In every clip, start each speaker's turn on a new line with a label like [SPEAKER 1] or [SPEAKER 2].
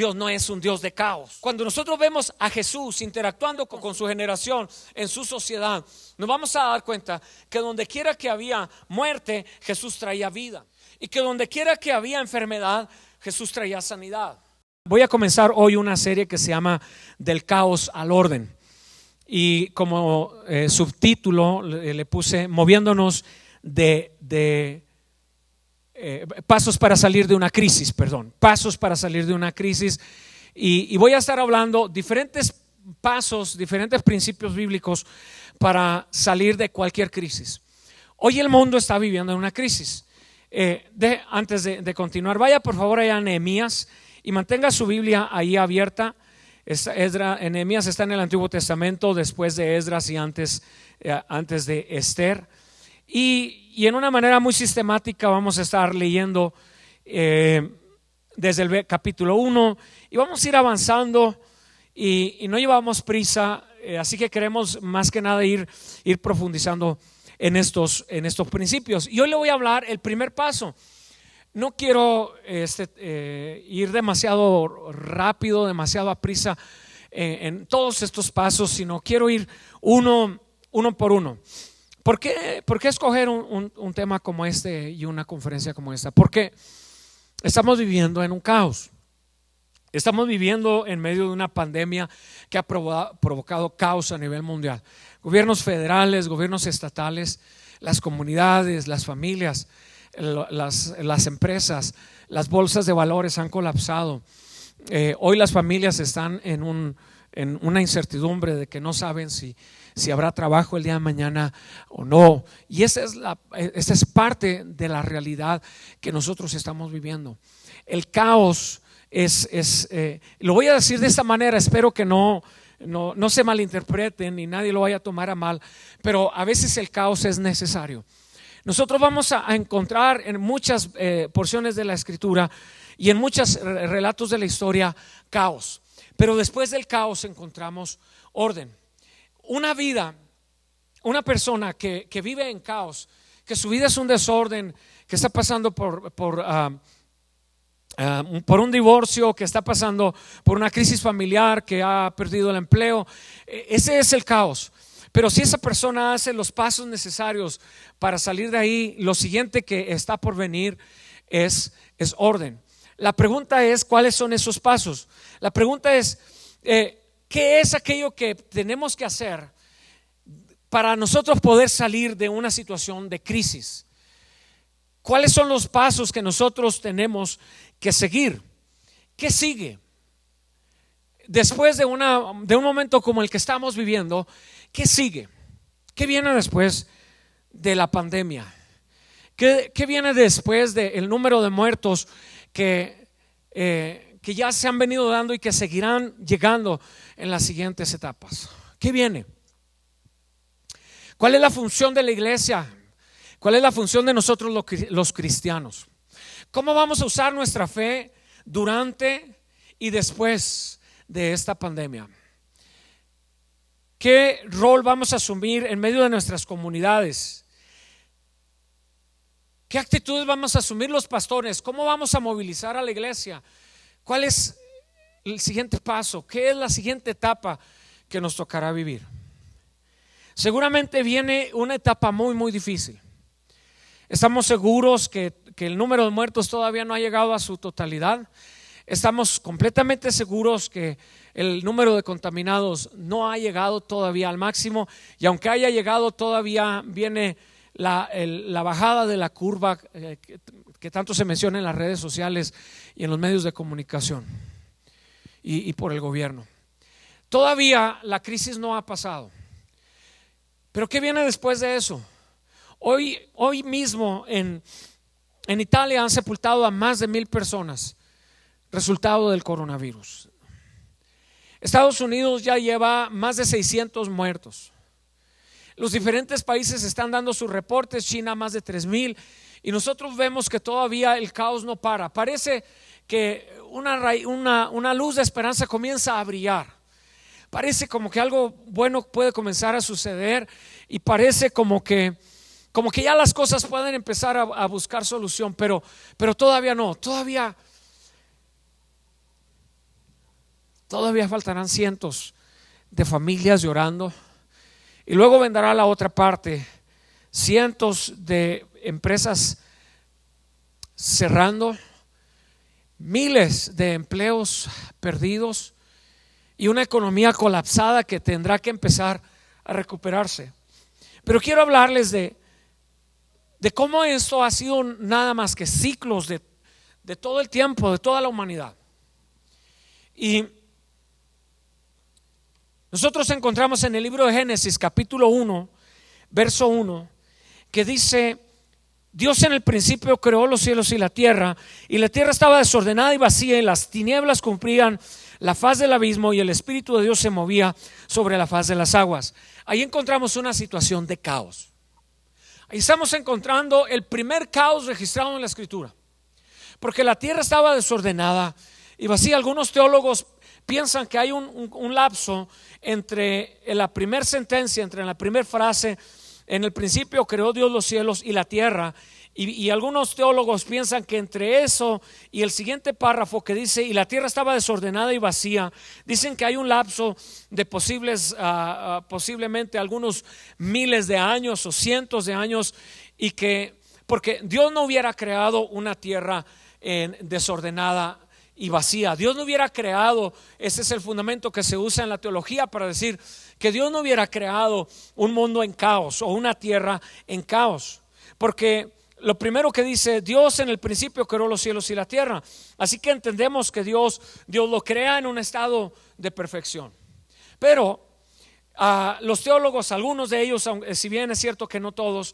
[SPEAKER 1] Dios no es un Dios de caos. Cuando nosotros vemos a Jesús interactuando con su generación en su sociedad, nos vamos a dar cuenta que donde quiera que había muerte, Jesús traía vida, y que donde quiera que había enfermedad, Jesús traía sanidad. Voy a comenzar hoy una serie que se llama Del caos al orden, y como subtítulo le puse moviéndonos de pasos para salir de una crisis, pasos para salir de una crisis. Y voy a estar hablando diferentes pasos, diferentes principios bíblicos para salir de cualquier crisis. Hoy el mundo está viviendo en una crisis. Antes de continuar, vaya por favor allá a Nehemías y mantenga su Biblia ahí abierta. Nehemías está en el Antiguo Testamento, después de Esdras y antes de Esther. Y en una manera muy sistemática vamos a estar leyendo desde el capítulo 1 y vamos a ir avanzando y no llevamos prisa, así que queremos más que nada ir profundizando en estos principios. Y hoy le voy a hablar el primer paso. No quiero ir demasiado rápido, demasiado a prisa en todos estos pasos, sino quiero ir uno por uno. ¿Por qué escoger un tema como este y una conferencia como esta? Porque estamos viviendo en un caos. Estamos viviendo en medio de una pandemia que ha provocado caos a nivel mundial. Gobiernos federales, gobiernos estatales, las comunidades, las familias, las empresas, las bolsas de valores han colapsado. Hoy las familias están en una incertidumbre de que no saben si habrá trabajo el día de mañana o no. Y esa es parte de la realidad que nosotros estamos viviendo. El caos lo voy a decir de esta manera, espero que no se malinterpreten y nadie lo vaya a tomar a mal, pero a veces el caos es necesario. Nosotros vamos a encontrar en muchas porciones de la Escritura y en muchos relatos de la historia caos, pero después del caos encontramos orden. Una persona que vive en caos, que su vida es un desorden, que está pasando por un divorcio, que está pasando por una crisis familiar, que ha perdido el empleo, ese es el caos. Pero si esa persona hace los pasos necesarios para salir de ahí, lo siguiente que está por venir es orden. La pregunta es, ¿cuáles son esos pasos? La pregunta es, ¿qué es aquello que tenemos que hacer para nosotros poder salir de una situación de crisis? ¿Cuáles son los pasos que nosotros tenemos que seguir? ¿Qué sigue? Después de un momento como el que estamos viviendo, ¿qué sigue? ¿Qué viene después de la pandemia? ¿Qué viene después del número de muertos que ya se han venido dando y que seguirán llegando en las siguientes etapas? ¿Qué viene? ¿Cuál es la función de la iglesia? ¿Cuál es la función de nosotros los cristianos? ¿Cómo vamos a usar nuestra fe durante y después de esta pandemia? ¿Qué rol vamos a asumir en medio de nuestras comunidades? ¿Qué actitudes vamos a asumir los pastores? ¿Cómo vamos a movilizar a la iglesia? ¿Cuál es el siguiente paso? ¿Qué es la siguiente etapa que nos tocará vivir? Seguramente viene una etapa muy, muy difícil. Estamos seguros que el número de muertos todavía no ha llegado a su totalidad. Estamos completamente seguros que el número de contaminados no ha llegado todavía al máximo, y aunque haya llegado, todavía viene la bajada de la curva que tanto se menciona en las redes sociales y en los medios de comunicación y por el gobierno. Todavía la crisis no ha pasado. Pero ¿qué viene después de eso? Hoy mismo en Italia han sepultado a más de 1,000 personas, resultado del coronavirus. Estados Unidos ya lleva más de 600 muertos. Los diferentes países están dando sus reportes, China más de 3,000, y nosotros vemos que todavía el caos no para. Parece que una luz de esperanza comienza a brillar. Parece como que algo bueno puede comenzar a suceder, y parece como que ya las cosas pueden empezar a buscar solución, pero todavía no, todavía todavía faltarán cientos de familias llorando. Y luego vendrá la otra parte, cientos de empresas cerrando, miles de empleos perdidos y una economía colapsada que tendrá que empezar a recuperarse. Pero quiero hablarles de cómo esto ha sido nada más que ciclos de todo el tiempo, de toda la humanidad. Y nosotros encontramos en el libro de Génesis capítulo 1, verso 1, que dice: Dios en el principio creó los cielos y la tierra estaba desordenada y vacía, y las tinieblas cubrían la faz del abismo, y el Espíritu de Dios se movía sobre la faz de las aguas. Ahí encontramos una situación de caos. Ahí estamos encontrando el primer caos registrado en la Escritura, porque la tierra estaba desordenada y vacía. Algunos teólogos piensan que hay un lapso entre la primera sentencia, entre la primera frase: en el principio creó Dios los cielos y la tierra, y algunos teólogos piensan que entre eso y el siguiente párrafo que dice: y la tierra estaba desordenada y vacía, dicen que hay un lapso de posiblemente algunos miles de años o cientos de años, y que porque Dios no hubiera creado una tierra desordenada y vacía, Dios no hubiera creado, ese es el fundamento que se usa en la teología para decir que Dios no hubiera creado un mundo en caos o una tierra en caos, porque lo primero que dice: Dios en el principio creó los cielos y la tierra. Así que entendemos que Dios lo crea en un estado de perfección. Pero los teólogos, algunos de ellos, si bien es cierto que no todos,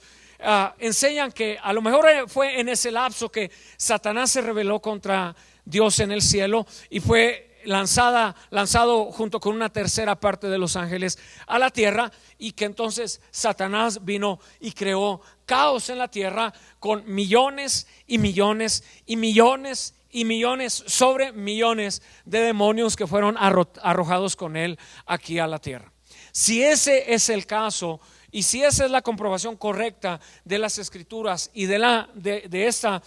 [SPEAKER 1] enseñan que a lo mejor fue en ese lapso que Satanás se rebeló contra Dios en el cielo y fue lanzado junto con una tercera parte de los ángeles a la tierra, y que entonces Satanás vino y creó caos en la tierra con millones y millones y millones y millones sobre millones de demonios que fueron arrojados con él aquí a la tierra. Si ese es el caso, y si esa es la comprobación correcta de las Escrituras y de esta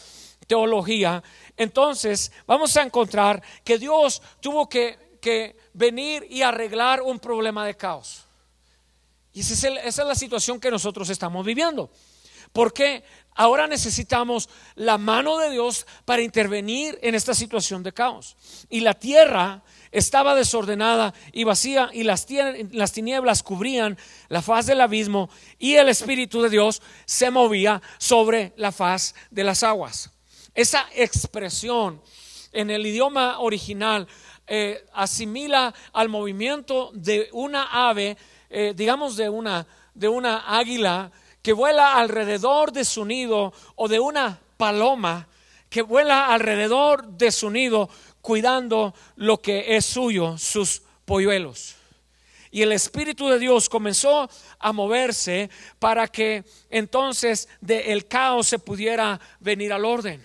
[SPEAKER 1] teología, entonces vamos a encontrar que Dios tuvo que venir y arreglar un problema de caos. Y esa es la situación que nosotros estamos viviendo, porque ahora necesitamos la mano de Dios para intervenir en esta situación de caos. Y la tierra estaba desordenada y vacía, y las tinieblas cubrían la faz del abismo, y el Espíritu de Dios se movía sobre la faz de las aguas. Esa expresión en el idioma original asimila al movimiento de una ave, digamos de una águila que vuela alrededor de su nido, o de una paloma que vuela alrededor de su nido cuidando lo que es suyo, sus polluelos. Y el Espíritu de Dios comenzó a moverse para que entonces del caos se pudiera venir al orden.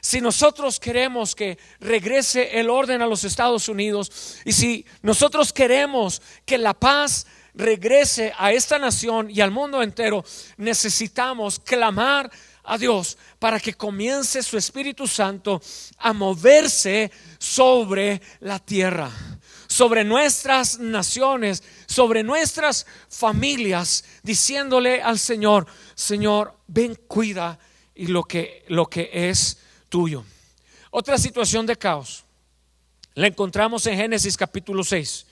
[SPEAKER 1] Si nosotros queremos que regrese el orden a los Estados Unidos, y si nosotros queremos que la paz regrese a esta nación y al mundo entero, necesitamos clamar a Dios para que comience su Espíritu Santo a moverse sobre la tierra, sobre nuestras naciones, sobre nuestras familias, diciéndole al Señor: Señor, ven, cuida y lo que es tuyo. Otra situación de caos la encontramos en Génesis capítulo 6.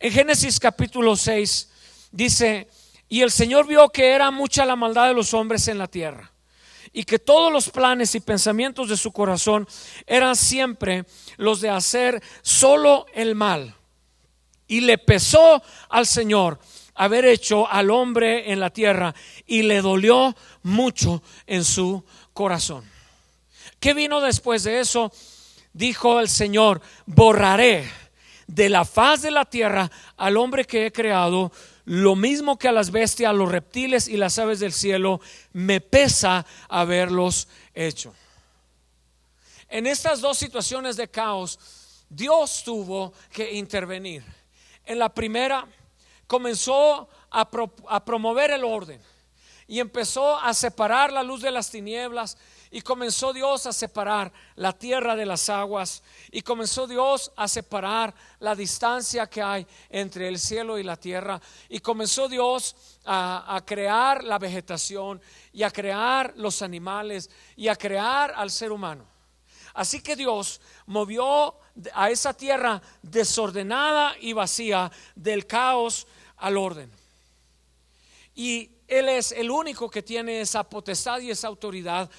[SPEAKER 1] En Génesis capítulo 6 dice: y el Señor vio que era mucha la maldad de los hombres en la tierra, y que todos los planes y pensamientos de su corazón eran siempre los de hacer solo el mal. Y le pesó al Señor haber hecho al hombre en la tierra, y le dolió mucho en su corazón. ¿Qué vino después de eso? Dijo el Señor: borraré de la faz de la tierra al hombre que he creado, lo mismo que a las bestias, a los reptiles y las aves del cielo. Me pesa haberlos hecho. En estas dos situaciones de caos, Dios tuvo que intervenir. En la primera, comenzó a promover el orden, y empezó a separar la luz de las tinieblas, Y comenzó Dios a separar la tierra de las aguas. Y comenzó Dios a separar la distancia que hay entre el cielo y la tierra. Y comenzó Dios a crear la vegetación y a crear los animales y a crear al ser humano. Así que Dios movió a esa tierra desordenada y vacía del caos al orden. Y Él es el único que tiene esa potestad y esa autoridad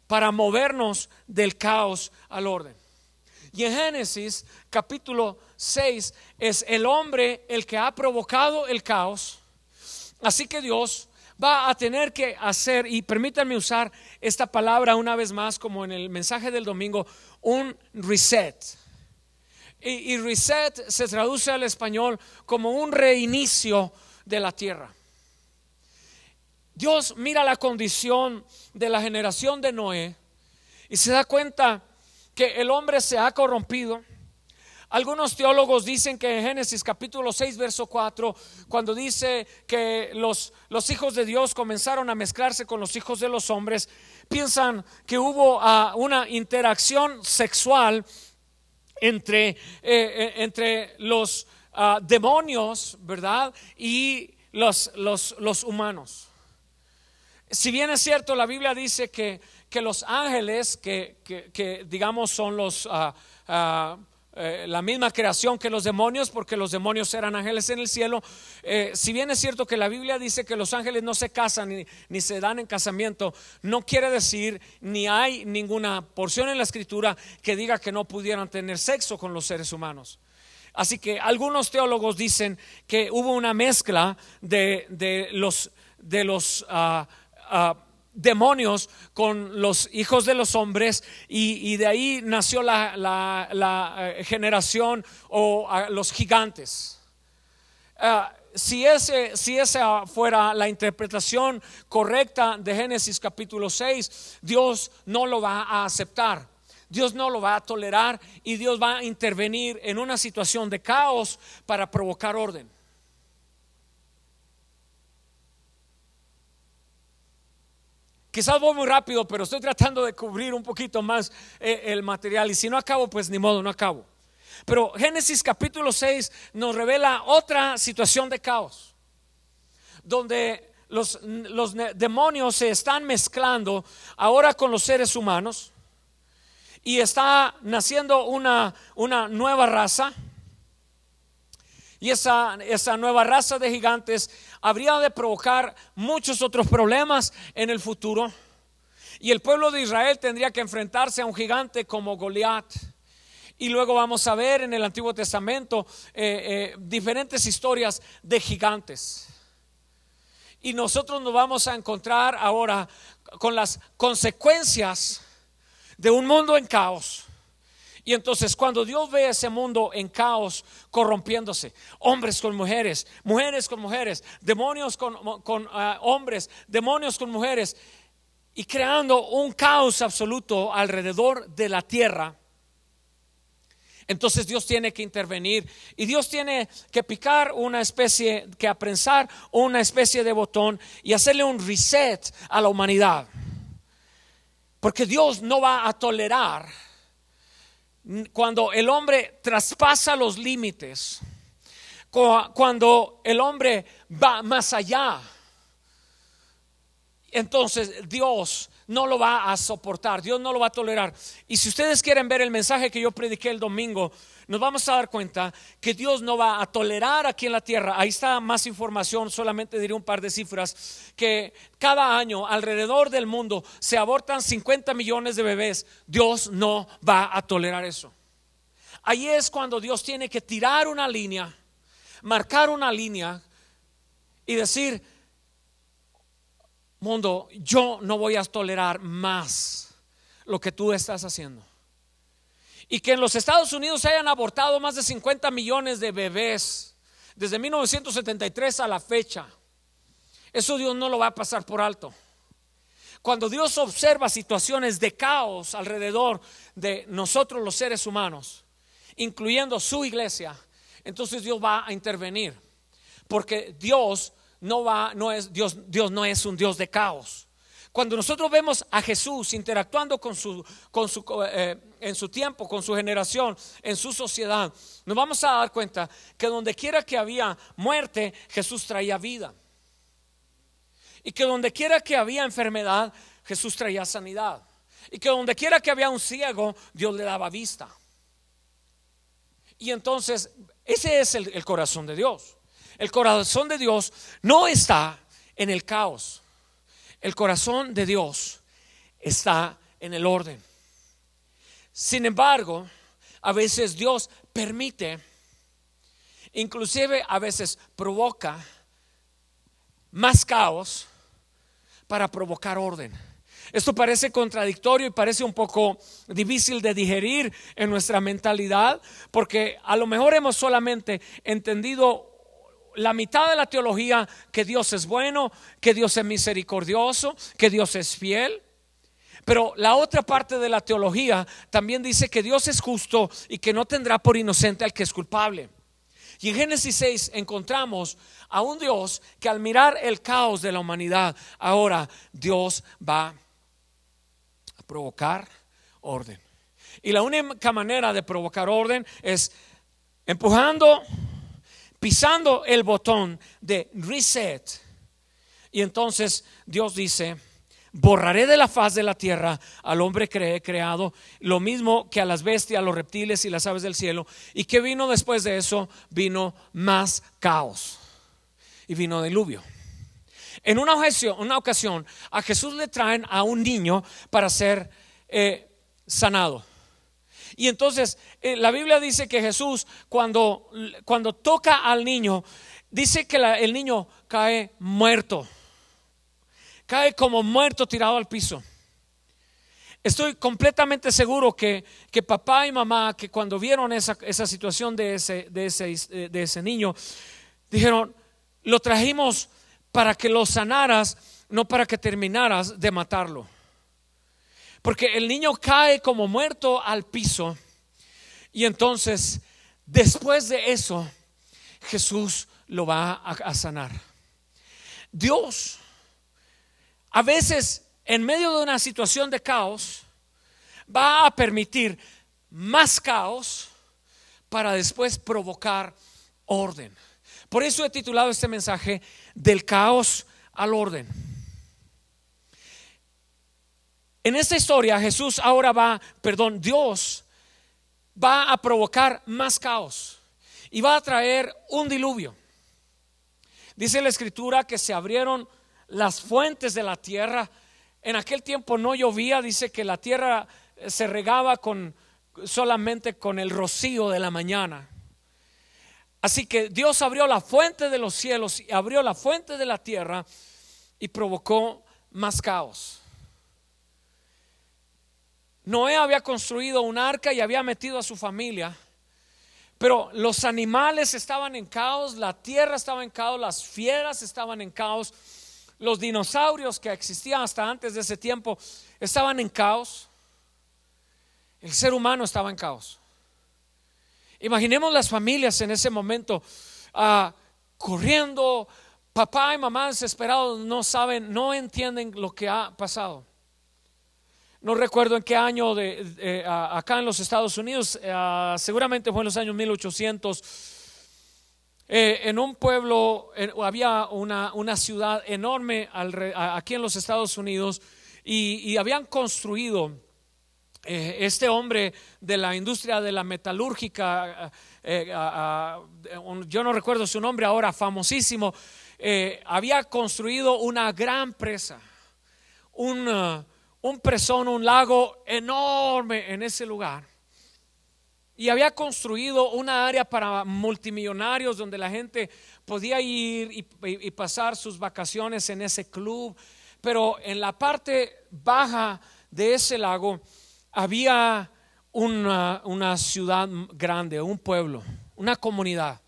[SPEAKER 1] para movernos del caos al orden. Y en Génesis capítulo 6 es el hombre el que ha provocado el caos. Así que Dios va a tener que hacer, y permítanme usar esta palabra una vez más como en el mensaje del domingo, un reset. Y reset se traduce al español como un reinicio de la tierra. Dios mira la condición de la generación de Noé y se da cuenta que el hombre se ha corrompido. Algunos teólogos dicen que en Génesis capítulo 6 verso 4, cuando dice que los hijos de Dios comenzaron a mezclarse con los hijos de los hombres, piensan que hubo una interacción sexual entre los demonios, ¿verdad? Y los humanos. Si bien es cierto, la Biblia dice que los ángeles, que digamos son la misma creación que los demonios, porque los demonios eran ángeles en el cielo, si bien es cierto que la Biblia dice que los ángeles no se casan ni se dan en casamiento, no quiere decir, ni hay ninguna porción en la escritura que diga que no pudieran tener sexo con los seres humanos. Así que algunos teólogos dicen que hubo una mezcla de los demonios con los hijos de los hombres, y de ahí nació la generación o los gigantes. Si esa fuera la interpretación correcta de Génesis capítulo 6, Dios no lo va a aceptar. Dios no lo va a tolerar y Dios va a intervenir en una situación de caos para provocar orden. Quizás voy muy rápido, pero estoy tratando de cubrir un poquito más el material, y si no acabo, pues ni modo, no acabo. Pero Génesis capítulo 6 nos revela otra situación de caos, donde los demonios se están mezclando ahora con los seres humanos, y está naciendo una nueva raza. Y esa nueva raza de gigantes habría de provocar muchos otros problemas en el futuro. Y el pueblo de Israel tendría que enfrentarse a un gigante como Goliat. Y luego vamos a ver en el Antiguo Testamento diferentes historias de gigantes. Y nosotros nos vamos a encontrar ahora con las consecuencias de un mundo en caos. Y entonces cuando Dios ve ese mundo en caos, corrompiéndose, hombres con mujeres, mujeres con mujeres, demonios con hombres, demonios con mujeres, y creando un caos absoluto alrededor de la tierra, entonces Dios tiene que intervenir, y Dios tiene que picar una especie, que aprensar una especie de botón y hacerle un reset a la humanidad. Porque Dios no va a tolerar cuando el hombre traspasa los límites, cuando el hombre va más allá. Entonces Dios no lo va a soportar, Dios no lo va a tolerar. Y si ustedes quieren ver el mensaje que yo prediqué el domingo, nos vamos a dar cuenta que Dios no va a tolerar aquí en la tierra. Ahí está más información, solamente diré un par de cifras, que cada año alrededor del mundo se abortan 50 millones de bebés. Dios no va a tolerar eso. Ahí es cuando Dios tiene que tirar una línea, marcar una línea y decir: mundo, yo no voy a tolerar más lo que tú estás haciendo. Y que en los Estados Unidos se hayan abortado más de 50 millones de bebés desde 1973 a la fecha, eso Dios no lo va a pasar por alto. Cuando Dios observa situaciones de caos alrededor de nosotros los seres humanos, incluyendo su iglesia, entonces Dios va a intervenir, porque Dios no es un Dios de caos. Cuando nosotros vemos a Jesús interactuando en su tiempo, con su generación, en su sociedad, nos vamos a dar cuenta que donde quiera que había muerte, Jesús traía vida. Y que donde quiera que había enfermedad, Jesús traía sanidad. Y que donde quiera que había un ciego, Dios le daba vista. Y entonces ese es el corazón de Dios. El corazón de Dios no está en el caos. El corazón de Dios está en el orden. Sin embargo, a veces Dios permite, inclusive a veces provoca más caos para provocar orden. Esto parece contradictorio y parece un poco difícil de digerir en nuestra mentalidad, porque a lo mejor hemos solamente entendido la mitad de la teología, que Dios es bueno, que Dios es misericordioso, que Dios es fiel. Pero la otra parte de la teología también dice que Dios es justo y que no tendrá por inocente al que es culpable. Y en Génesis 6 encontramos a un Dios que al mirar el caos de la humanidad, ahora Dios va a provocar orden. Y la única manera de provocar orden es empujando, pisando el botón de reset. Y entonces Dios dice: borraré de la faz de la tierra al hombre que he creado, lo mismo que a las bestias, a los reptiles y las aves del cielo. ¿Y qué vino después de eso? Vino más caos y vino diluvio. En una ocasión a Jesús le traen a un niño para ser sanado. Y entonces la Biblia dice que Jesús cuando toca al niño, dice que el niño cae muerto. Cae como muerto, tirado al piso. Estoy completamente seguro que papá y mamá, que cuando vieron esa situación de ese niño, dijeron: lo trajimos para que lo sanaras, no para que terminaras de matarlo. Porque el niño cae como muerto al piso. Y entonces, después de eso, Jesús lo va a sanar. Dios, a veces, en medio de una situación de caos, va a permitir más caos para después provocar orden. Por eso he titulado este mensaje: del caos al orden. En esta historia Dios va a provocar más caos y va a traer un diluvio. Dice la escritura que se abrieron las fuentes de la tierra. En aquel tiempo no llovía, dice que la tierra se regaba solamente con el rocío de la mañana. Así que Dios abrió la fuente de los cielos y abrió la fuente de la tierra y provocó más caos. Noé había construido un arca y había metido a su familia, pero los animales estaban en caos, la tierra estaba en caos, las fieras estaban en caos, los dinosaurios que existían hasta antes de ese tiempo estaban en caos, el ser humano estaba en caos. Imaginemos las familias en ese momento corriendo, papá y mamá desesperados, no saben, no entienden lo que ha pasado. No recuerdo en qué año acá en los Estados Unidos, seguramente fue en los años 1800. En un pueblo había una ciudad enorme aquí en los Estados Unidos y habían construido, este hombre de la industria de la metalúrgica, yo no recuerdo su nombre ahora, famosísimo, había construido una gran presa, un presón, un lago enorme en ese lugar. Y había construido una área para multimillonarios donde la gente podía ir y pasar sus vacaciones en ese club. Pero en la parte baja de ese lago había una ciudad grande, un pueblo, una comunidad.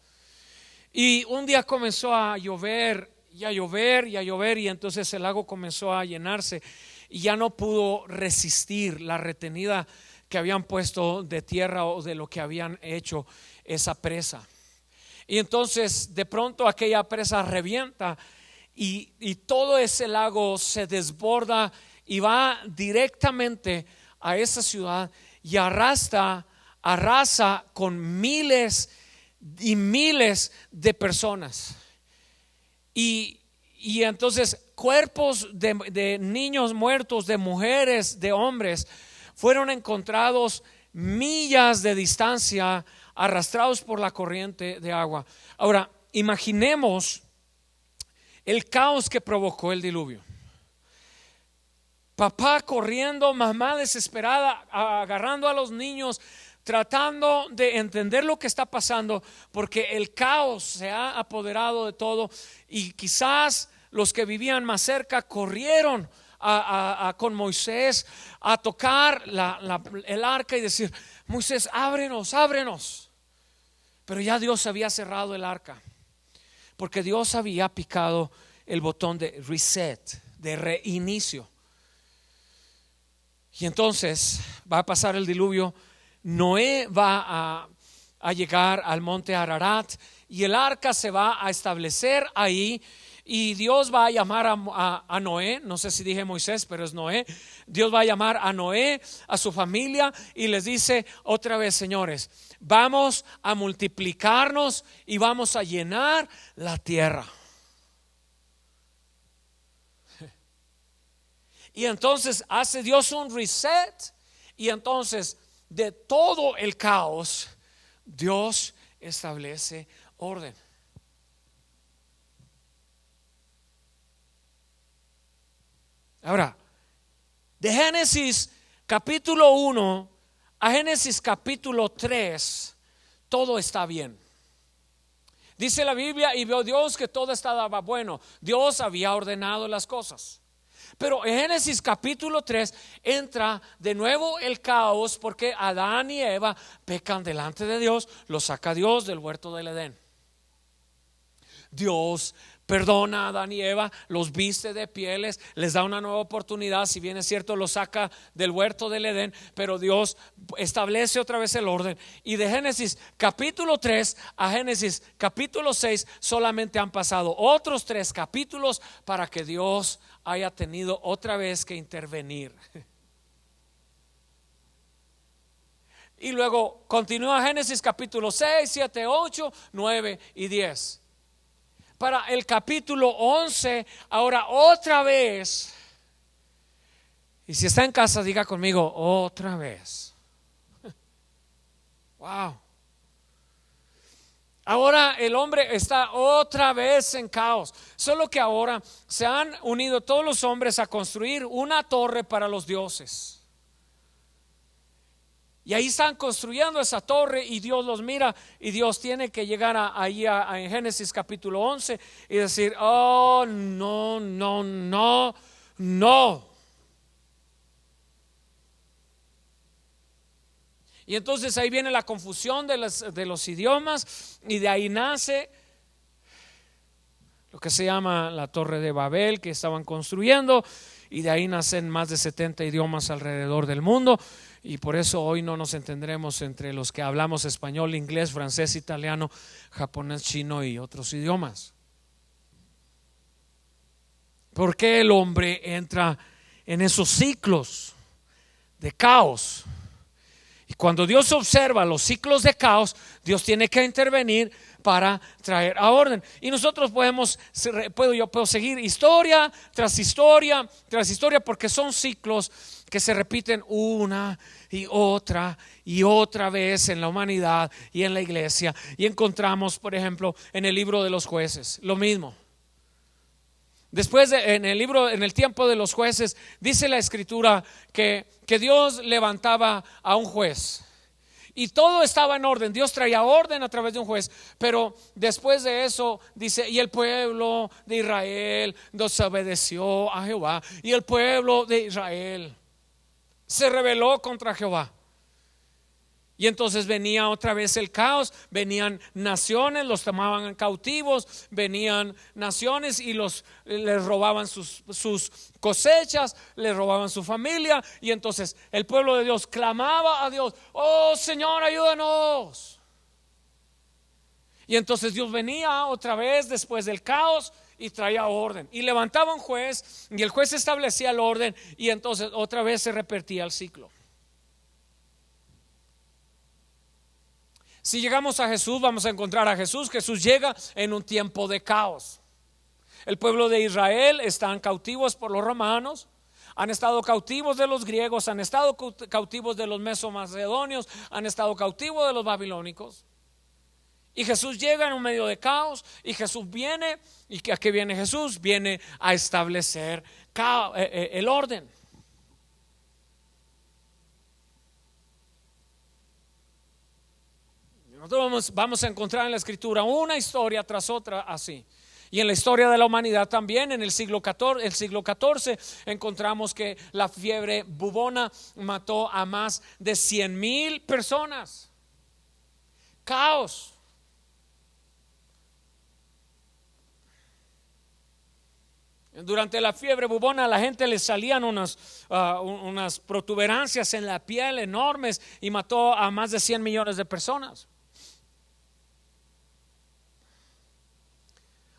[SPEAKER 1] Y un día comenzó a llover y a llover y a llover, y entonces el lago comenzó a llenarse y ya no pudo resistir la retenida que habían puesto de tierra o de lo que habían hecho esa presa. Y entonces de pronto aquella presa revienta y todo ese lago se desborda y va directamente a esa ciudad y arrasa con miles y miles de personas. Y entonces cuerpos de niños muertos, de mujeres, de hombres, fueron encontrados millas de distancia, arrastrados por la corriente de agua. Ahora, imaginemos el caos que provocó el diluvio. Papá corriendo, mamá desesperada, agarrando a los niños, tratando de entender lo que está pasando, porque el caos se ha apoderado de todo. Y quizás los que vivían más cerca corrieron con Moisés a tocar el arca y decir: Moisés, ábrenos. Pero ya Dios había cerrado el arca, porque Dios había picado el botón de reset, de reinicio. Y entonces va a pasar el diluvio. Noé va a llegar al monte Ararat y el arca se va a establecer ahí. Y Dios va a llamar a Noé, no sé si dije Moisés, pero es Noé. Dios va a llamar a Noé, a su familia, y les dice otra vez: señores, vamos a multiplicarnos y vamos a llenar la tierra. Y entonces hace Dios un reset, y entonces de todo el caos Dios establece orden. Ahora, de Génesis capítulo 1 a Génesis capítulo 3, todo está bien. Dice la Biblia: y vio Dios que todo estaba bueno. Dios había ordenado las cosas. Pero en Génesis capítulo 3 entra de nuevo el caos, porque Adán y Eva pecan delante de Dios. Los saca Dios del huerto del Edén. Dios perdona a Adán y Eva, los viste de pieles, les da una nueva oportunidad. Si bien es cierto, los saca del huerto del Edén, pero Dios establece otra vez el orden. Y de Génesis capítulo 3 a Génesis capítulo 6 solamente han pasado otros 3 capítulos para que Dios haya tenido otra vez que intervenir. Y luego continúa Génesis capítulo 6, 7, 8, 9 y 10. Para el capítulo 11, ahora otra vez. Y si está en casa, diga conmigo: otra vez. Wow. Ahora el hombre está otra vez en caos. Solo que ahora se han unido todos los hombres a construir una torre para los dioses. Y ahí están construyendo esa torre, y Dios los mira, y Dios tiene que llegar ahí en Génesis capítulo 11 y decir: oh, no. Y entonces ahí viene la confusión de los idiomas, y de ahí nace lo que se llama la Torre de Babel que estaban construyendo, y de ahí nacen más de 70 idiomas alrededor del mundo. Y por eso hoy no nos entendremos entre los que hablamos español, inglés, francés, italiano, japonés, chino y otros idiomas. ¿Por qué el hombre entra en esos ciclos de caos? Y cuando Dios observa los ciclos de caos, Dios tiene que intervenir para traer a orden. Y nosotros puedo seguir historia tras historia tras historia, porque son ciclos que se repiten una y otra vez en la humanidad y en la iglesia. Y encontramos, por ejemplo, en el libro de los jueces, lo mismo. Después en el tiempo de los jueces, dice la escritura que Dios levantaba a un juez y todo estaba en orden. Dios traía orden a través de un juez. Pero después de eso dice: y el pueblo de Israel desobedeció a Jehová, y el pueblo de Israel se rebeló contra Jehová. Y entonces venía otra vez el caos. Venían naciones, los tomaban cautivos. Venían naciones y les robaban sus cosechas, les robaban su familia. Y entonces el pueblo de Dios clamaba a Dios: oh Señor, ayúdanos. Y entonces Dios venía otra vez después del caos y traía orden. Y levantaba un juez y el juez establecía el orden y entonces otra vez se repetía el ciclo. Si llegamos a Jesús, vamos a encontrar a Jesús. Jesús llega en un tiempo de caos. El pueblo de Israel están cautivos por los romanos, han estado cautivos de los griegos, han estado cautivos de los mesomacedonios, han estado cautivos de los babilónicos. Y Jesús llega en un medio de caos y Jesús viene. ¿Y a qué viene Jesús? Viene a establecer el orden. Nosotros vamos a encontrar en la Escritura una historia tras otra así. Y en la historia de la humanidad también, en el siglo XIV, encontramos que la fiebre bubona mató a más de 100,000 personas. Caos. Durante la fiebre bubona a la gente le salían unas protuberancias en la piel enormes y mató a más de 100 millones de personas.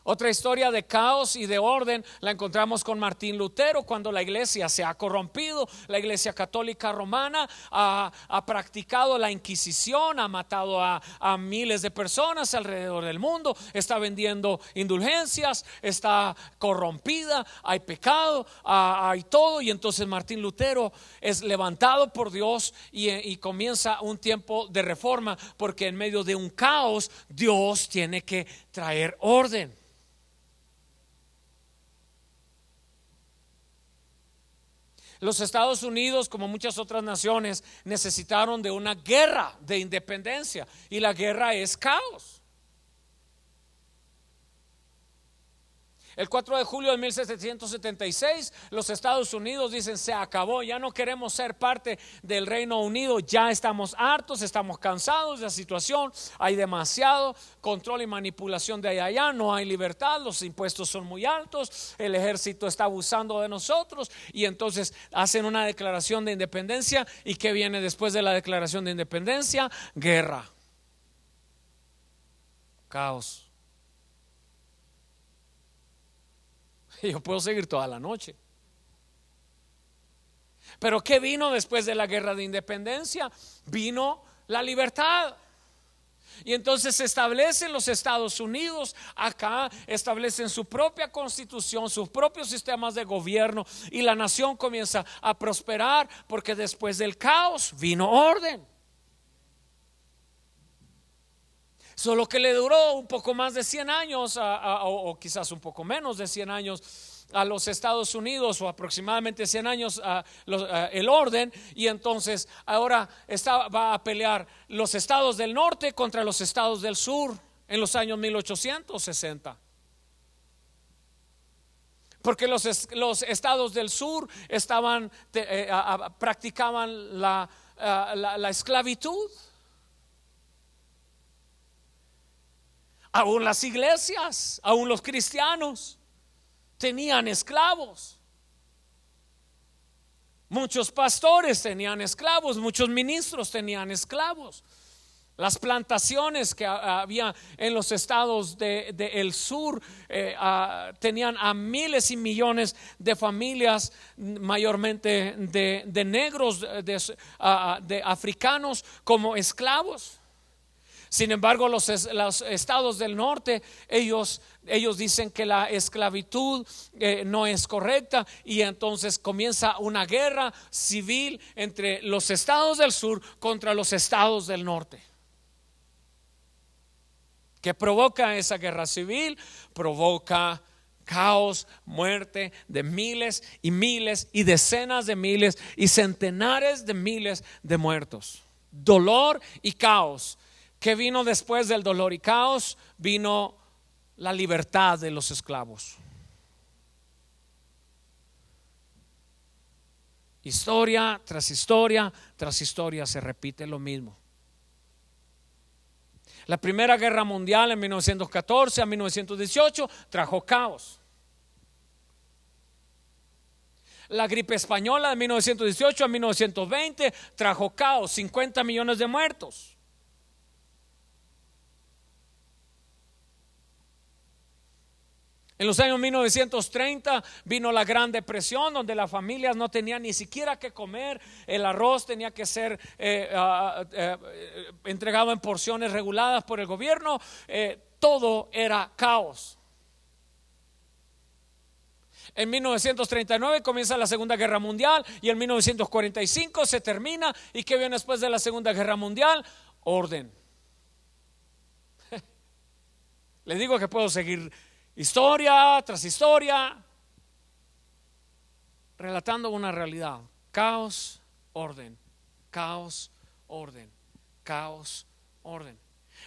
[SPEAKER 1] Otra historia de caos y de orden la encontramos con Martín Lutero, cuando la iglesia se ha corrompido. La iglesia católica romana ha practicado la Inquisición, ha matado a miles de personas alrededor del mundo, está vendiendo indulgencias, está corrompida, hay pecado, hay todo. Y entonces Martín Lutero es levantado por Dios y comienza un tiempo de reforma, porque en medio de un caos Dios tiene que traer orden. Los Estados Unidos, como muchas otras naciones, necesitaron de una guerra de independencia, y la guerra es caos. El 4 de julio de 1776, los Estados Unidos dicen: se acabó, ya no queremos ser parte del Reino Unido, ya estamos hartos, estamos cansados de la situación, hay demasiado control y manipulación de allá, no hay libertad, los impuestos son muy altos, el ejército está abusando de nosotros. Y entonces hacen una declaración de independencia. ¿Y qué viene después de la declaración de independencia? Guerra, caos. Yo puedo seguir toda la noche. Pero ¿qué vino después de la guerra de independencia? Vino la libertad. Y entonces se establecen los Estados Unidos acá, establecen su propia constitución, sus propios sistemas de gobierno, y la nación comienza a prosperar, porque después del caos vino orden. Solo que le duró un poco más de 100 años o quizás un poco menos de 100 años a los Estados Unidos, o aproximadamente 100 años el orden. Y entonces ahora va a pelear los estados del norte contra los estados del sur en los años 1860. Porque los estados del sur practicaban la esclavitud. Aún las iglesias, aún los cristianos tenían esclavos. Muchos pastores tenían esclavos, muchos ministros tenían esclavos. Las plantaciones que había en los estados del sur tenían a miles y millones de familias, mayormente de negros, de africanos, como esclavos. Sin embargo, los estados del norte, ellos dicen que la esclavitud no es correcta, y entonces comienza una guerra civil entre los estados del sur contra los estados del norte. ¿Qué provoca esa guerra civil? Provoca caos, muerte de miles y miles y decenas de miles y centenares de miles de muertos. Dolor y caos. ¿Qué vino después del dolor y caos? Vino la libertad de los esclavos. Historia tras historia tras historia se repite lo mismo. La Primera Guerra Mundial en 1914 a 1918 trajo caos. La gripe española de 1918 a 1920 trajo caos, 50 millones de muertos. En los años 1930 vino la Gran Depresión, donde las familias no tenían ni siquiera que comer. El arroz tenía que ser entregado en porciones reguladas por el gobierno. Todo era caos. En 1939 comienza la Segunda Guerra Mundial y en 1945 se termina. ¿Y qué viene después de la Segunda Guerra Mundial? Orden. Les digo que puedo seguir historia tras historia relatando una realidad. Caos, orden, caos, orden, caos, orden.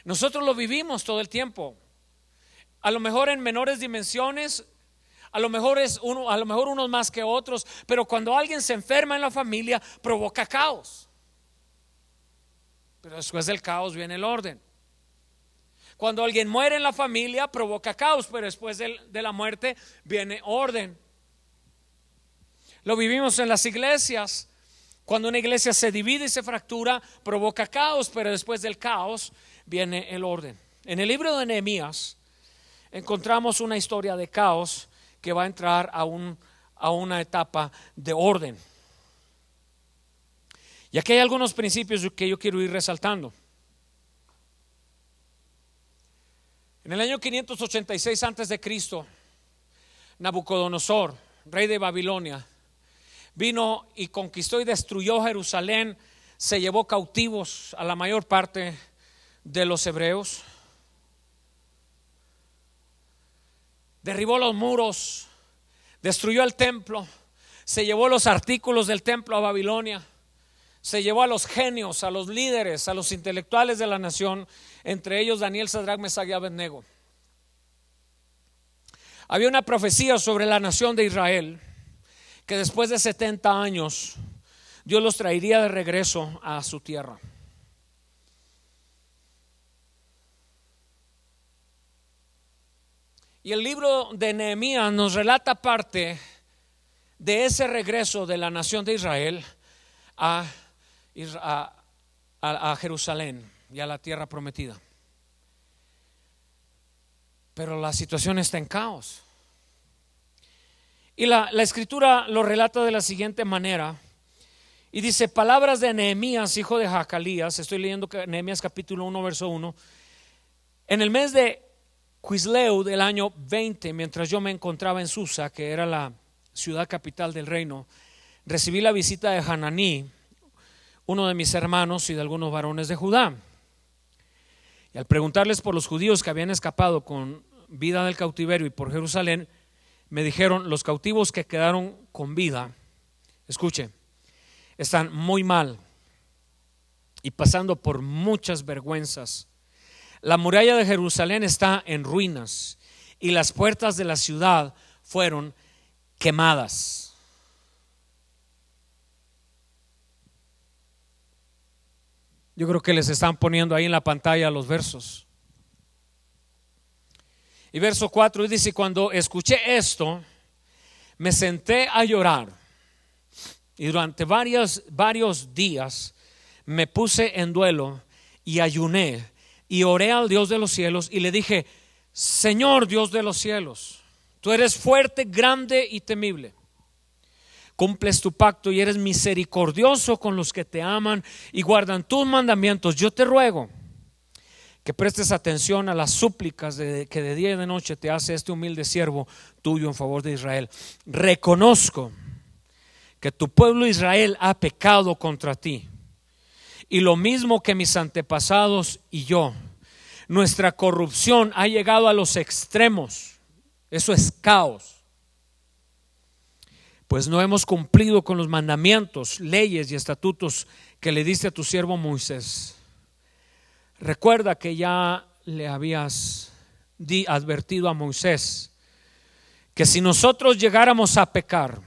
[SPEAKER 1] Nosotros lo vivimos todo el tiempo. A lo mejor en menores dimensiones, a lo mejor unos más que otros, pero cuando alguien se enferma en la familia provoca caos. Pero después del caos viene el orden. Cuando alguien muere en la familia provoca caos, pero después de la muerte viene orden. Lo vivimos en las iglesias. Cuando una iglesia se divide y se fractura provoca caos, pero después del caos viene el orden. En el libro de Nehemías encontramos una historia de caos que va a entrar a una etapa de orden. Y aquí hay algunos principios que yo quiero ir resaltando. En el año 586 antes de Cristo, Nabucodonosor, rey de Babilonia, vino y conquistó y destruyó Jerusalén. Se llevó cautivos a la mayor parte de los hebreos. Derribó los muros, destruyó el templo, se llevó los artículos del templo a Babilonia. Se llevó a los genios, a los líderes, a los intelectuales de la nación, entre ellos Daniel, Sadrach, Mesach y Abednego. Había una profecía sobre la nación de Israel, que después de 70 años Dios los traería de regreso a su tierra. Y el libro de Nehemías nos relata parte de ese regreso de la nación de Israel a Jerusalén y a la tierra prometida. Pero la situación está en caos. Y la escritura lo relata de la siguiente manera. Y dice: palabras de Nehemías, hijo de Jacalías. Estoy leyendo Nehemías capítulo 1 verso 1. En el mes de Quisleu del año 20, mientras yo me encontraba en Susa, que era la ciudad capital del reino, recibí la visita de Hananí, uno de mis hermanos, y de algunos varones de Judá. Y al preguntarles por los judíos que habían escapado con vida del cautiverio y por Jerusalén, me dijeron: los cautivos que quedaron con vida, escuche, están muy mal y pasando por muchas vergüenzas. La muralla de Jerusalén está en ruinas y las puertas de la ciudad fueron quemadas. Yo creo que les están poniendo ahí en la pantalla los versos. Y verso 4 dice: cuando escuché esto, me senté a llorar, y durante varios días me puse en duelo y ayuné y oré al Dios de los cielos y le dije: Señor Dios de los cielos, tú eres fuerte, grande y temible. Cumples tu pacto y eres misericordioso con los que te aman y guardan tus mandamientos. Yo te ruego que prestes atención a las súplicas que de día y de noche te hace este humilde siervo tuyo en favor de Israel. Reconozco que tu pueblo Israel ha pecado contra ti, y lo mismo que mis antepasados y yo. Nuestra corrupción ha llegado a los extremos. Eso es caos. Pues no hemos cumplido con los mandamientos, leyes y estatutos que le diste a tu siervo Moisés. Recuerda que ya le habías advertido a Moisés que si nosotros llegáramos a pecar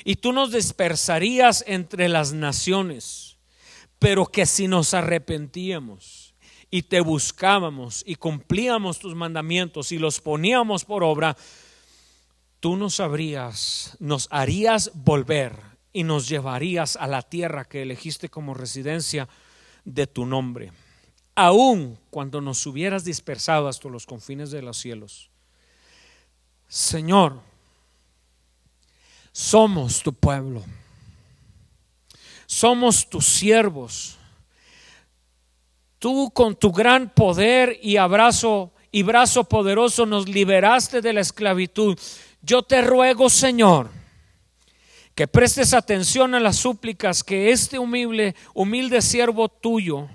[SPEAKER 1] y tú nos dispersarías entre las naciones, pero que si nos arrepentíamos y te buscábamos y cumplíamos tus mandamientos y los poníamos por obra, tú nos harías volver y nos llevarías a la tierra que elegiste como residencia de tu nombre, aun cuando nos hubieras dispersado hasta los confines de los cielos. Señor, somos tu pueblo, somos tus siervos. Tú con tu gran poder y brazo poderoso nos liberaste de la esclavitud. Yo te ruego, Señor, que prestes atención a las súplicas que este humilde siervo tuyo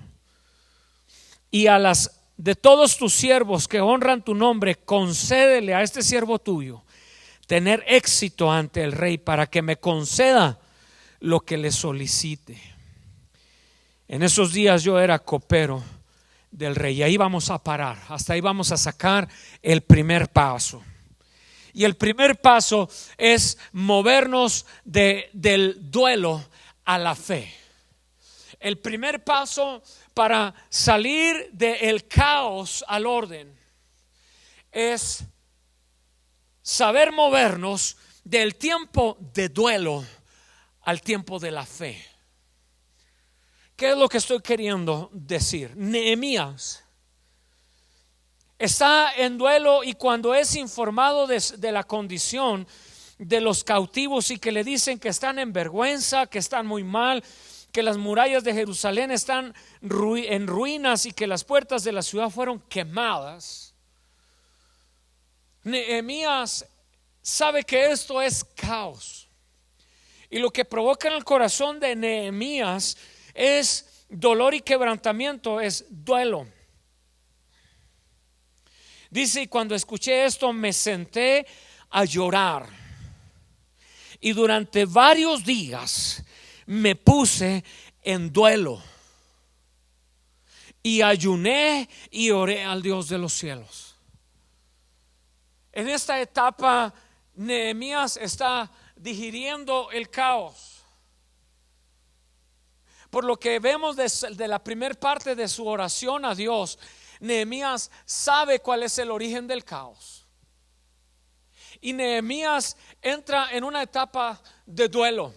[SPEAKER 1] y a las de todos tus siervos que honran tu nombre. Concédele a este siervo tuyo tener éxito ante el rey, para que me conceda lo que le solicite. En esos días yo era copero del rey, y ahí vamos a parar, hasta ahí vamos a sacar el primer paso. Y el primer paso es movernos del duelo a la fe. El primer paso para salir del caos al orden es saber movernos del tiempo de duelo al tiempo de la fe. ¿Qué es lo que estoy queriendo decir? Nehemías está en duelo, y cuando es informado de la condición de los cautivos y que le dicen que están en vergüenza, que están muy mal, que las murallas de Jerusalén están en ruinas y que las puertas de la ciudad fueron quemadas, Nehemías sabe que esto es caos, y lo que provoca en el corazón de Nehemías es dolor y quebrantamiento, es duelo. Dice: y cuando escuché esto me senté a llorar, y durante varios días me puse en duelo, y ayuné y oré al Dios de los cielos. En esta etapa Nehemías está digiriendo el caos. Por lo que vemos de la primera parte de su oración a Dios, Nehemías sabe cuál es el origen del caos. Y Nehemías entra en una etapa de duelo.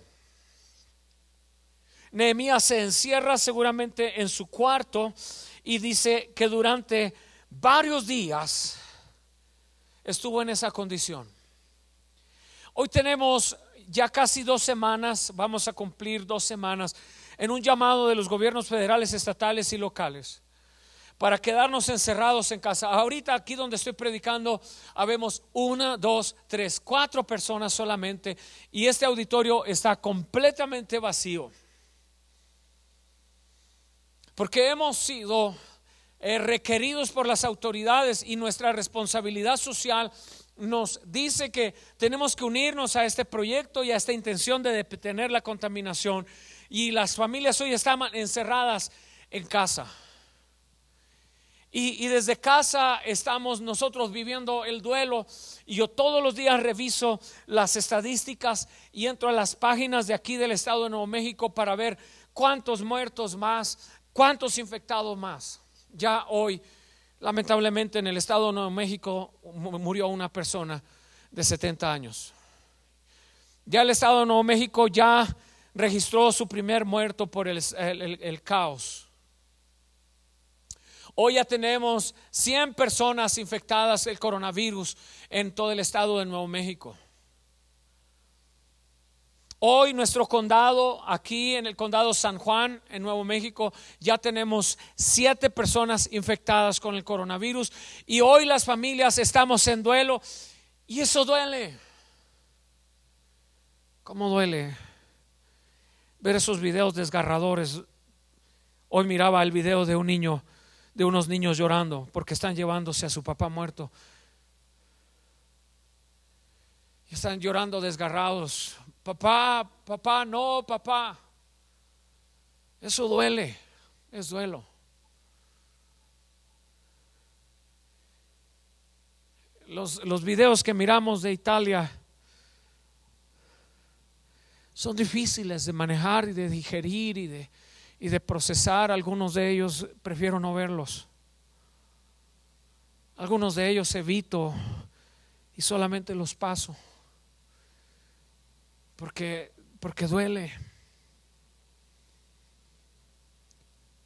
[SPEAKER 1] Nehemías se encierra seguramente en su cuarto, y dice que durante varios días estuvo en esa condición. Hoy tenemos ya casi 2 semanas, vamos a cumplir 2 semanas en un llamado de los gobiernos federales, estatales y locales para quedarnos encerrados en casa. Ahorita aquí donde estoy predicando habemos 1, 2, 3, 4 personas solamente, y este auditorio está completamente vacío, porque hemos sido requeridos por las autoridades, y nuestra responsabilidad social nos dice que tenemos que unirnos a este proyecto y a esta intención de detener la contaminación. Y las familias hoy están encerradas en casa, y desde casa estamos nosotros viviendo el duelo. Y yo todos los días reviso las estadísticas y entro a las páginas de aquí del estado de Nuevo México para ver cuántos muertos más, cuántos infectados más. Ya hoy, lamentablemente, en el estado de Nuevo México murió una persona de 70 años. Ya el estado de Nuevo México ya registró su primer muerto por el caos. Hoy ya tenemos 100 personas infectadas del coronavirus en todo el estado de Nuevo México. Hoy nuestro condado, aquí en el condado San Juan, en Nuevo México, ya tenemos 7 personas infectadas con el coronavirus, y hoy las familias estamos en duelo, y eso duele. ¿Cómo duele ver esos videos desgarradores? Hoy miraba el video de unos niños llorando porque están llevándose a su papá muerto, y están llorando desgarrados. Papá, papá, no, papá. Eso duele, es duelo. Los videos que miramos de Italia son difíciles de manejar y de digerir y de procesar. Algunos de ellos prefiero no verlos. Algunos de ellos evito y solamente los paso porque duele.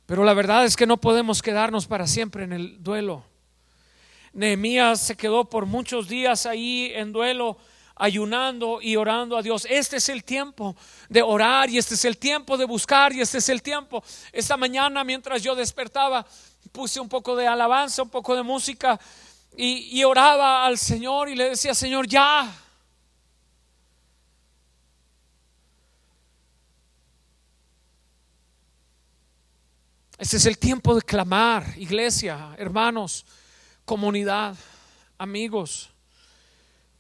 [SPEAKER 1] Pero la verdad es que no podemos quedarnos para siempre en el duelo. Nehemías se quedó por muchos días ahí en duelo, ayunando y orando a Dios. Este es el tiempo de orar y este es el tiempo de buscar y este es el tiempo. Esta mañana mientras yo despertaba puse un poco de alabanza, un poco de música y oraba al Señor y le decía: Señor, ya. Este es el tiempo de clamar, iglesia, hermanos, comunidad, amigos,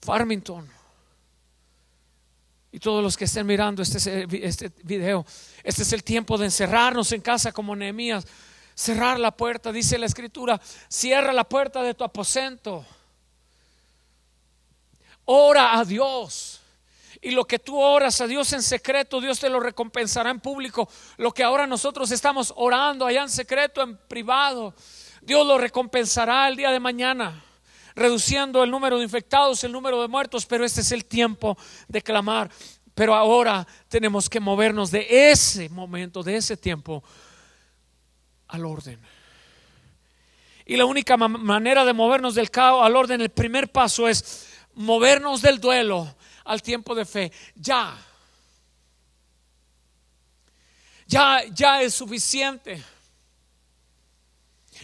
[SPEAKER 1] Farmington y todos los que estén mirando este video. Este es el tiempo de encerrarnos en casa como Nehemías, cerrar la puerta. Dice la escritura: cierra la puerta de tu aposento, ora a Dios. Y lo que tú oras a Dios en secreto, Dios te lo recompensará en público. Lo que ahora nosotros estamos orando allá en secreto, en privado, Dios lo recompensará el día de mañana, reduciendo el número de infectados, el número de muertos. Pero este es el tiempo de clamar. Pero ahora tenemos que movernos de ese momento, de ese tiempo, al orden. Y la única manera de movernos del caos al orden, el primer paso es movernos del duelo al tiempo de fe. Ya es suficiente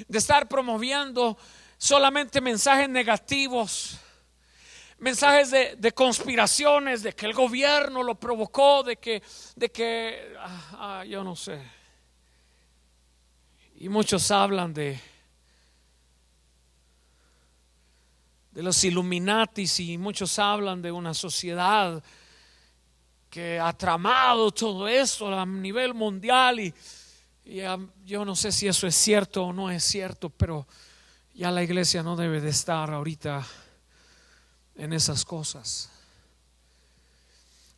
[SPEAKER 1] de estar promoviendo solamente mensajes negativos, mensajes de conspiraciones, de que el gobierno lo provocó, de que yo no sé. Y muchos hablan de los Illuminatis y muchos hablan de una sociedad que ha tramado todo esto a nivel mundial y yo no sé si eso es cierto o no es cierto, pero ya la iglesia no debe de estar ahorita en esas cosas.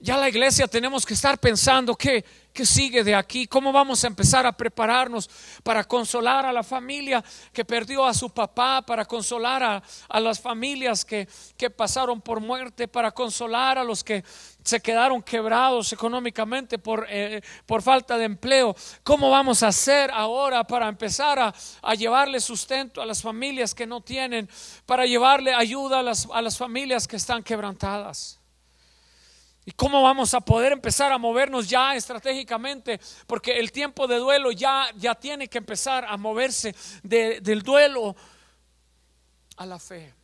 [SPEAKER 1] Ya la iglesia tenemos que estar pensando qué sigue de aquí, cómo vamos a empezar a prepararnos para consolar a la familia que perdió a su papá, para consolar a las familias que pasaron por muerte, para consolar a los que se quedaron quebrados económicamente por falta de empleo. ¿Cómo vamos a hacer ahora para empezar a llevarle sustento a las familias que no tienen, para llevarle ayuda a las familias que están quebrantadas? ¿Y cómo vamos a poder empezar a movernos ya estratégicamente? Porque el tiempo de duelo ya tiene que empezar a moverse del duelo a la fe.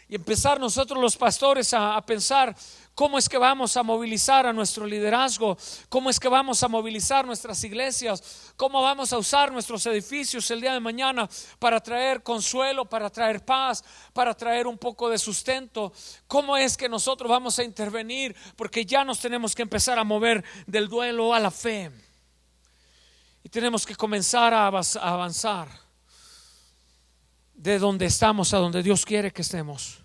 [SPEAKER 1] Y empezar nosotros los pastores a pensar cómo es que vamos a movilizar a nuestro liderazgo, cómo es que vamos a movilizar nuestras iglesias, cómo vamos a usar nuestros edificios el día de mañana para traer consuelo, para traer paz, para traer un poco de sustento. Cómo es que nosotros vamos a intervenir, porque ya nos tenemos que empezar a mover del duelo a la fe y tenemos que comenzar a avanzar de donde estamos a donde Dios quiere que estemos.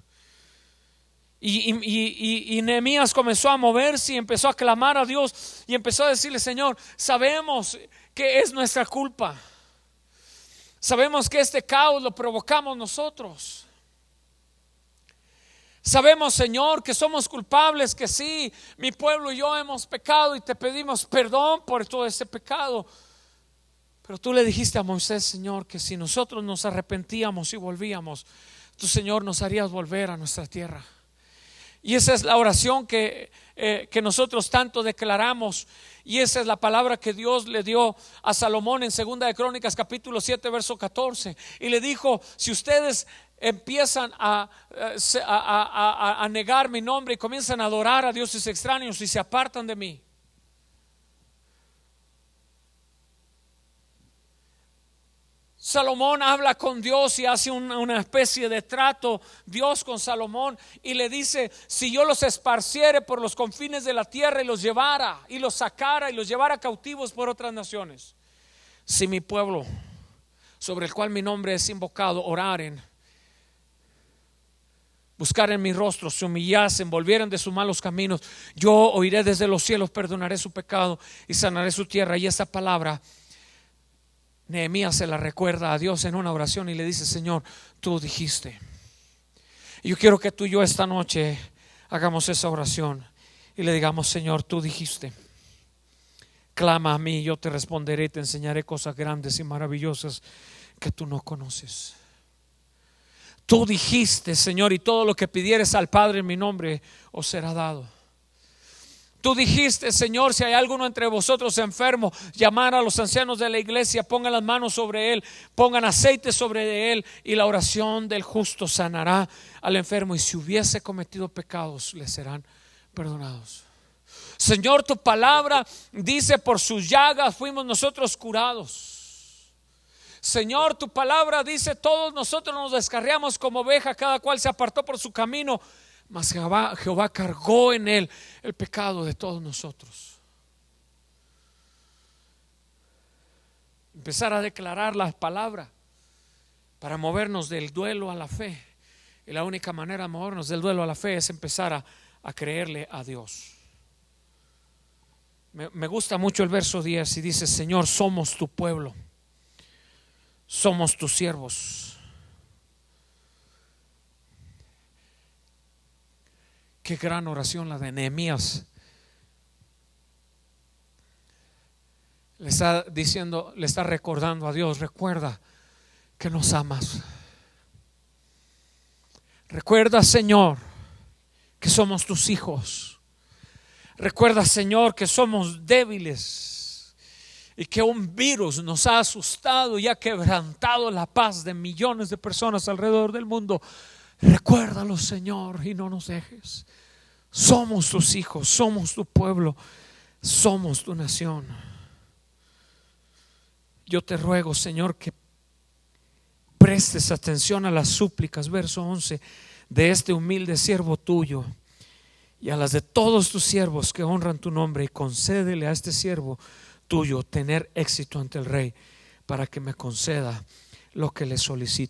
[SPEAKER 1] Y Nehemías comenzó a moverse y empezó a clamar a Dios y empezó a decirle: Señor, sabemos que es nuestra culpa, sabemos que este caos lo provocamos nosotros, sabemos, Señor, que somos culpables, que sí, mi pueblo y yo hemos pecado y te pedimos perdón por todo ese pecado. Pero tú le dijiste a Moisés, Señor, que si nosotros nos arrepentíamos y volvíamos, tú, Señor, nos harías volver a nuestra tierra. Y esa es la oración que nosotros tanto declaramos, y esa es la palabra que Dios le dio a Salomón en 2 de Crónicas capítulo 7 verso 14. Y le dijo: si ustedes empiezan a negar mi nombre y comienzan a adorar a dioses extraños y se apartan de mí, Salomón habla con Dios y hace una especie de trato Dios con Salomón y le dice: si yo los esparciere por los confines de la tierra y los llevara y los sacara y los llevara cautivos por otras naciones, si mi pueblo sobre el cual mi nombre es invocado oraren, buscaren mi rostro, se humillasen, volvieran de sus malos caminos, yo oiré desde los cielos, perdonaré su pecado y sanaré su tierra. Y esta palabra Nehemías se la recuerda a Dios en una oración y le dice: Señor, tú dijiste. Y yo quiero que tú y yo esta noche hagamos esa oración y le digamos: Señor, tú dijiste, clama a mí, yo te responderé y te enseñaré cosas grandes y maravillosas que tú no conoces. Tú dijiste, Señor, y todo lo que pidieres al Padre en mi nombre os será dado. Tú dijiste, Señor, si hay alguno entre vosotros enfermo, llamar a los ancianos de la iglesia, pongan las manos sobre él, pongan aceite sobre él, y la oración del justo sanará al enfermo, y si hubiese cometido pecados, le serán perdonados. Señor, tu palabra dice, por sus llagas fuimos nosotros curados. Señor, tu palabra dice, todos nosotros nos descarriamos como oveja, cada cual se apartó por su camino, mas Jehová cargó en él el pecado de todos nosotros. Empezar a declarar la palabra para movernos del duelo a la fe. Y la única manera de movernos del duelo a la fe es empezar a creerle a Dios. Me gusta mucho el verso 10 y dice: Señor, somos tu pueblo, somos tus siervos. Qué gran oración la de Nehemías. Le está diciendo, le está recordando a Dios: recuerda que nos amas. Recuerda, Señor, que somos tus hijos. Recuerda, Señor, que somos débiles y que un virus nos ha asustado y ha quebrantado la paz de millones de personas alrededor del mundo. Recuérdalo, Señor, y no nos dejes. Somos tus hijos, somos tu pueblo, somos tu nación. Yo te ruego, Señor, que prestes atención a las súplicas, verso 11, de este humilde siervo tuyo, y a las de todos tus siervos que honran tu nombre, y concédele a este siervo tuyo tener éxito ante el rey, para que me conceda lo que le solicito.